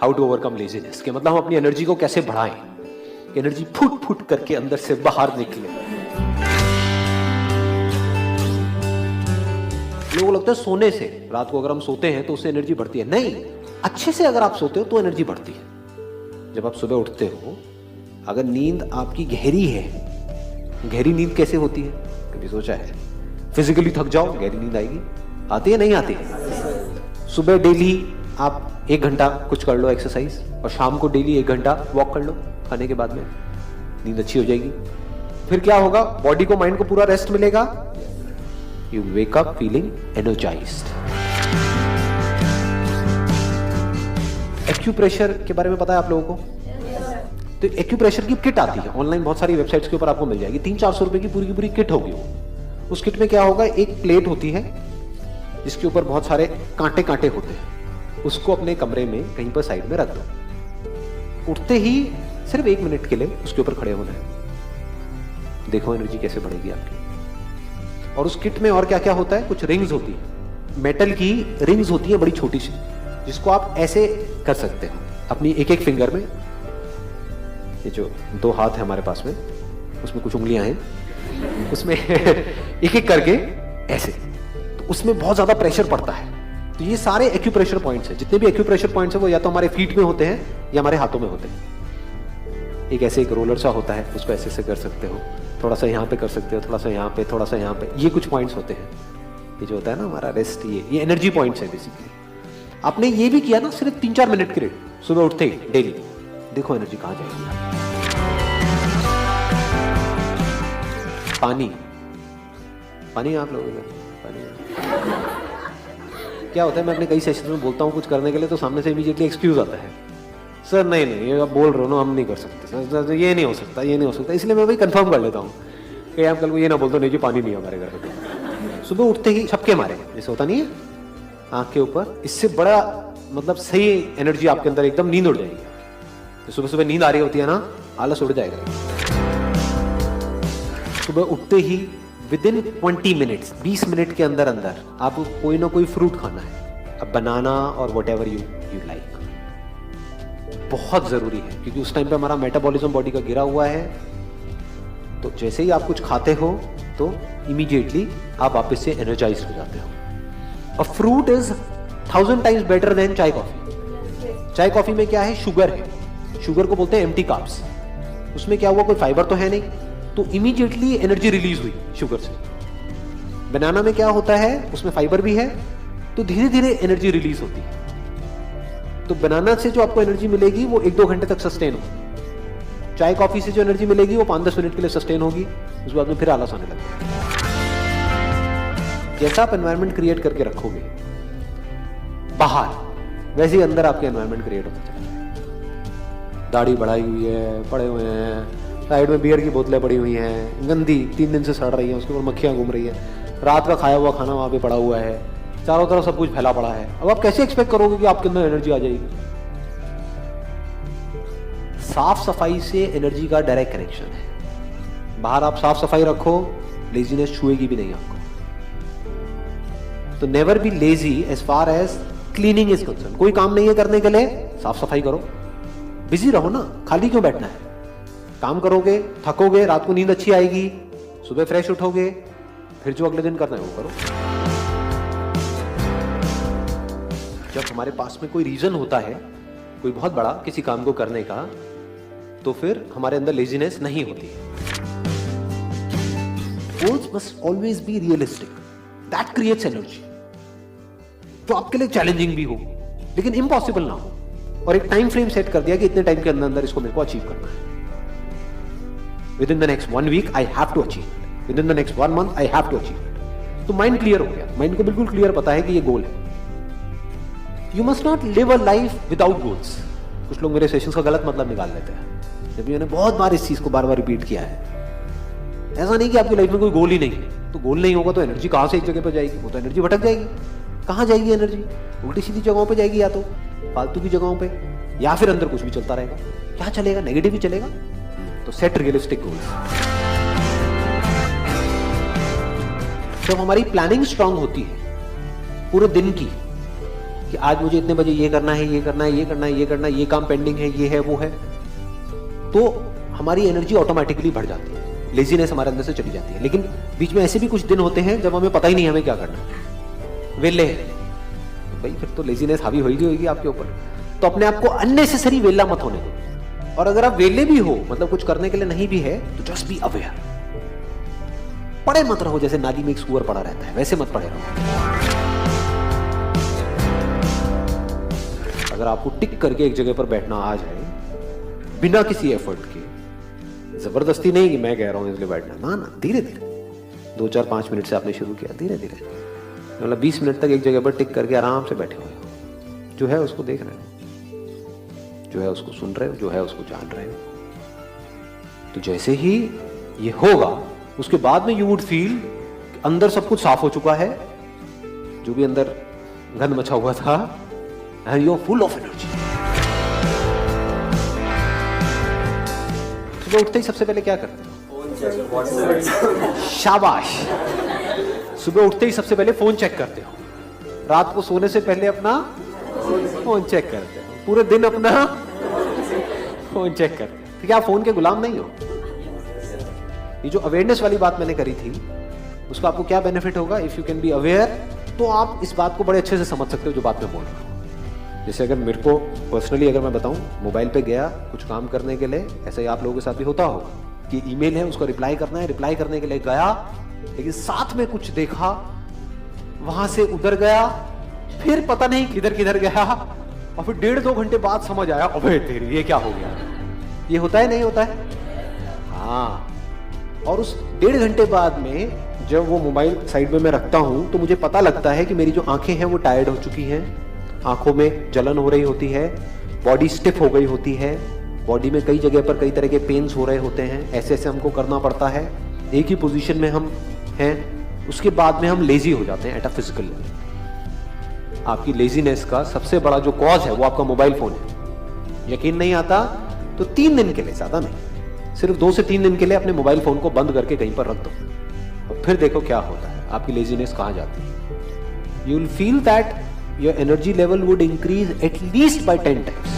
How to overcome laziness, के मतलब हम अपनी एनर्जी को कैसे बढ़ाएं, एनर्जी फुट फुट करके अंदर से बाहर निकले। लोगों को लगता है सोने से, रात को अगर हम सोते हैं तो उससे एनर्जी बढ़ती है। नहीं, अच्छे से अगर आप सोते हो तो एनर्जी बढ़ती है। जब आप सुबह उठते हो, अगर नींद आपकी गहरी है, गहरी नींद कैसे होती है, कभी सोचा है? फिजिकली थक जाओ, गहरी नींद आएगी, आती है नहीं आती है? सुबह डेली आप 1 घंटा कुछ कर लो एक्सरसाइज, और शाम को डेली 1 घंटा वॉक कर लो खाने के बाद में, नींद अच्छी हो जाएगी। फिर क्या होगा? बॉडी को, माइंड को पूरा रेस्ट मिलेगा। You wake up feeling energised. Acupressure के बारे में पता है आप लोगों को? तो एक्यूप्रेशर की किट आती है ऑनलाइन, बहुत सारी वेबसाइट्स के ऊपर आपको मिल जाएगी। 300-400 रुपए की पूरी पूरी किट होगी वो। उस किट में क्या होगा? एक प्लेट होती है जिसके ऊपर बहुत सारे कांटे कांटे होते हैं। उसको अपने कमरे में कहीं पर साइड में रख दो। उठते ही सिर्फ 1 मिनट के लिए उसके ऊपर खड़े होना है। देखो एनर्जी कैसे बढ़ेगी आपकी। और उस किट में और क्या क्या होता है? कुछ रिंग्स होती है, मेटल की रिंग्स होती है बड़ी छोटी सी, जिसको आप ऐसे कर सकते हो अपनी एक फिंगर में। ये जो 2 हाथ है हमारे पास में, उसमें कुछ उंगलियां हैं, उसमें एक करके ऐसे, तो उसमें बहुत ज्यादा प्रेशर पड़ता है। तो ये सारे एक्यूप्रेशर पॉइंट्स हैं। जितने भी एक्यूप्रेशर पॉइंट्स हैं वो या तो हमारे फीट में होते हैं या हमारे हाथों में होते हैं। एक ऐसे एक रोलर सा होता है, उसको ऐसे ऐसे कर सकते हो, थोड़ा सा यहाँ पे कर सकते हो, थोड़ा सा यहाँ पे, थोड़ा सा यहाँ पे। ये कुछ पॉइंट्स होते हैं। ये जो होता है ना हमारा रेस्ट, ये एनर्जी पॉइंट्स है बेसिकली। आपने ये भी किया ना सिर्फ 3-4 मिनट के लिए सुबह उठते ही डेली, देखो एनर्जी कहां जाएगी। पानी, पानी आप लोगों ने पानी क्या होता है? मैं अपने कई सेशन में बोलता हूँ कुछ करने के लिए, तो सामने से इमीडिएटली एक्सक्यूज आता है, सर नहीं ये आप बोल रहे हो ना, हम नहीं कर सकते सर, ये नहीं हो सकता, ये नहीं हो सकता। इसलिए मैं भाई कंफर्म कर लेता हूँ कि आप कल को ये ना बोल दो नहीं जी पानी नहीं है हमारे घर में। सुबह उठते ही छपके मारे, जैसे होता नहीं है आंख के ऊपर, इससे बड़ा मतलब सही एनर्जी आपके अंदर, एकदम नींद उड़ जाएगी। तो सुबह सुबह नींद आ रही होती है ना, आलस उड़ जाएगा। सुबह उठते ही विदिन 20 मिनट्स, 20 मिनट के अंदर अंदर आपको कोई ना कोई फ्रूट खाना है, अब बनाना और व्हाटएवर यू लाइक। बहुत जरूरी है, क्योंकि उस टाइम पे हमारा मेटाबॉलिज्म बॉडी का गिरा हुआ है। तो जैसे ही आप कुछ खाते हो तो इमीडिएटली आप वापस से एनर्जाइज हो जाते हो। A fruit is 1000 times better than चाय कॉफी। चाय कॉफी में क्या है? शुगर है। शुगर को बोलते हैं एम्प्टी कार्ब्स। उसमें क्या हुआ? कोई फाइबर तो है नहीं, तो इमीडिएटली एनर्जी रिलीज हुई शुगर से। बनाना में क्या होता है? उसमें फाइबर भी है, तो धीरे धीरे एनर्जी रिलीज होती है। तो बनाना से जो आपको एनर्जी मिलेगी वो 1-2 घंटे तक सस्टेन होगी। चाय कॉफी से जो एनर्जी मिलेगी वो 5-10 मिनट के लिए सस्टेन होगी, उसके बाद में फिर आलस आने लगेगा। जैसा आप एनवायरनमेंट क्रिएट करके रखोगे बाहर, वैसे ही अंदर आपके एनवायरनमेंट क्रिएट होता चलेगा। दाढ़ी बढ़ाई हुई है, पड़े हुए हैं, साइड में बियर की बोतलें पड़ी हुई हैं, गंदी 3 दिन से सड़ रही हैं, उसके ऊपर मक्खियां घूम रही है, रात का खाया हुआ खाना वहां पे पड़ा हुआ है, चारों तरफ सब कुछ फैला पड़ा है। अब आप कैसे एक्सपेक्ट करोगे कि आपके अंदर एनर्जी आ जाएगी? साफ सफाई से एनर्जी का डायरेक्ट कनेक्शन है। बाहर आप साफ सफाई रखो, लेजीनेस छुएगी भी नहीं आपको। तो never be lazy as far as cleaning is concern. कोई काम नहीं है करने के लिए, साफ सफाई करो, बिजी रहो ना, खाली क्यों बैठना है? काम करोगे, थकोगे, रात को नींद अच्छी आएगी, सुबह फ्रेश उठोगे, फिर जो अगले दिन करना है वो करो। जब हमारे पास में कोई रीजन होता है कोई बहुत बड़ा किसी काम को करने का, तो फिर हमारे अंदर लेजीनेस नहीं होती है। Goals must always be realistic, that creates energy. जो आपके लिए चैलेंजिंग भी हो लेकिन इम्पॉसिबल ना हो, और एक टाइम फ्रेम सेट कर दिया कि इतने टाइम के अंदर अंदर इसको मेरे को अचीव करना है। Within the next 1 week I have to achieve it, within the next 1 month I have to achieve it. तो माइंड क्लियर हो गया, माइंड को बिल्कुल क्लियर पता है कि ये गोल है। You must not live a life without goals. कुछ लोग मेरे सेशंस का गलत मतलब निकाल लेते हैं, जबकि मैंने बहुत बार इस चीज को बार बार रिपीट किया है। ऐसा नहीं कि आपकी लाइफ में कोई गोल ही नहीं है, तो गोल नहीं होगा तो एनर्जी कहां से एक जगह पर जाएगी? वो तो एनर्जी भटक जाएगी। कहां जाएगी एनर्जी? उल्टी सीधी जगहों पे जाएगी, या तो फालतू की जगहों पे, या फिर अंदर कुछ भी चलता रहेगा। क्या चलेगा? नेगेटिव ही चलेगा। तो सेट रियलिस्टिक गोल्स। जब हमारी प्लानिंग स्ट्रांग होती है पूरे दिन की, कि आज मुझे इतने बजे ये करना है, ये करना है, ये करना है, ये करना है, ये काम पेंडिंग है, ये है, वो है, तो हमारी एनर्जी ऑटोमेटिकली बढ़ जाती है, लेजीनेस हमारे अंदर से चली जाती है। लेकिन बीच में ऐसे भी कुछ दिन होते हैं जब हमें पता ही नहीं हमें क्या करना है, वेले है, तो भाई फिर तो लेजीनेस हावी होगी होगी आपके ऊपर। तो अपने आप को अननेसेसरी वेला मत होने दो। और अगर आप वेले भी हो, मतलब कुछ करने के लिए नहीं भी है, तो जस्ट बी अवेयर। पड़े मत रहो जैसे नाली में एक सुअर पड़ा रहता है, वैसे मत पड़े रहो। अगर आपको टिक करके एक जगह पर बैठना आ जाए बिना किसी एफर्ट के, जबरदस्ती नहीं कि मैं कह रहा हूं इसलिए बैठना, ना ना, धीरे धीरे 2-4-5 मिनट से आपने शुरू किया, धीरे धीरे, मतलब 20 मिनट तक एक जगह पर टिक करके आराम से बैठे हुए हो, जो है उसको देख रहे हो, जो है उसको सुन रहे हो, जो है उसको जान रहे हो। तो जैसे ही ये होगा उसके बाद में यू वुड फील अंदर सब कुछ साफ हो चुका है, जो भी अंदर गंद मचा हुआ था, and you are full of energy. सुबह उठते ही सबसे पहले क्या करते हो? शाबाश। सुबह उठते ही सबसे पहले फोन चेक करते हो, रात को सोने से पहले अपना फोन चेक करते हो, पूरे दिन अपना फोन चेक करते हो। तो क्या फोन के गुलाम नहीं हो? ये जो अवेयरनेस वाली बात मैंने करी थी, उसका आपको क्या बेनिफिट होगा? If you can be aware, तो आप इस बात को बड़े अच्छे से समझ सकते हो जो बात मैं बोल रहा हूँ। जैसे अगर मेरे को पर्सनली अगर मैं बताऊं, मोबाइल पे गया कुछ काम करने के लिए, ऐसे ही आप लोगों के साथ भी होता होगा कि ईमेल है उसको रिप्लाई करना है, रिप्लाई करने के लिए गया, लेकिन साथ में कुछ देखा, वहां से उधर गया, फिर पता नहीं किधर किधर गया, और फिर 1.5-2 घंटे बाद समझ आया, अबे तेरी ये क्या हो गया। ये होता है नहीं होता है? हाँ। और उस 1.5 घंटे बाद में जब वो मोबाइल साइड में मैं रखता हूं, तो मुझे पता लगता है कि मेरी जो आंखें हैं वो टायर्ड हो चुकी हैं, आंखों में जलन हो रही होती है, बॉडी स्टिफ हो गई होती है, बॉडी में कई जगह पर कई तरह के पेन्स हो रहे होते हैं, ऐसे ऐसे हमको करना पड़ता है, एक ही पोजीशन में हम हैं। उसके बाद में हम लेजी हो जाते हैं एट अ फिजिकल लेवल। आपकी लेजीनेस का सबसे बड़ा जो कॉज है वो आपका मोबाइल फोन है। यकीन नहीं आता तो 3 दिन के लिए, ज्यादा नहीं, सिर्फ 2 से 3 दिन के लिए अपने मोबाइल फोन को बंद करके कहीं पर रख दो, और फिर देखो क्या होता है, आपकी लेजीनेस कहां जाती है। You will feel that your energy level would increase at least by 10 times.